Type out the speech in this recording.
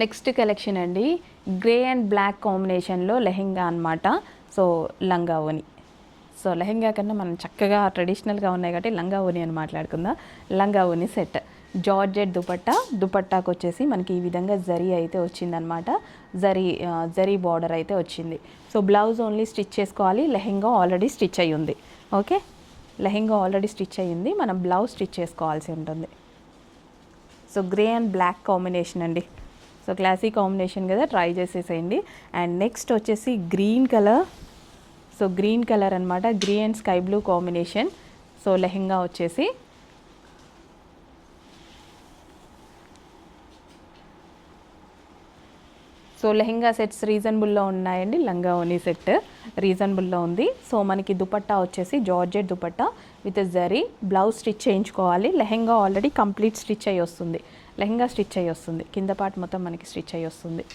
Next collection అండి, grey and black కాంబినేషన్లో లెహెంగా అనమాట. సో లంగా ఓని. సో లెహెంగా కన్నా మనం చక్కగా ట్రెడిషనల్గా ఉన్నాయి కాబట్టి లంగా ఓని అని మాట్లాడుకుందాం. లంగా ఓని సెట్, జార్జెట్ దుపట్టాకు వచ్చేసి మనకి ఈ విధంగా జరీ అయితే వచ్చిందనమాట. జరీ బార్డర్ అయితే వచ్చింది. సో బ్లౌజ్ ఓన్లీ స్టిచ్ చేసుకోవాలి. లెహెంగా ఆల్రెడీ స్టిచ్ అయ్యి ఉంది. ఓకే, లెహెంగా ఆల్రెడీ స్టిచ్ అయ్యింది, మనం బ్లౌజ్ స్టిచ్ చేసుకోవాల్సి ఉంటుంది. So grey and black combination అండి. సో క్లాసీ కాంబినేషన్ కదా, ట్రై చేసేసేయండి. అండ్ నెక్స్ట్ వచ్చేసి green colour. So green colour అనమాట, green and sky blue combination. So lehenga వచ్చేసి సో లెహెంగా సెట్స్ రీజనబుల్లో ఉన్నాయండి. లంగా ఓనీ సెట్ రీజనబుల్లో ఉంది. సో మనకి దుపట్టా వచ్చేసి georgette dupatta with zari, blouse stitch చేయించుకోవాలి. లెహెంగా ఆల్రెడీ కంప్లీట్ స్టిచ్ అయ్యి వస్తుంది. లెహెంగా స్టిచ్ అయ్యి వస్తుంది, కింద పార్ట్ మొత్తం మనకి స్టిచ్ అయ్యి వస్తుంది.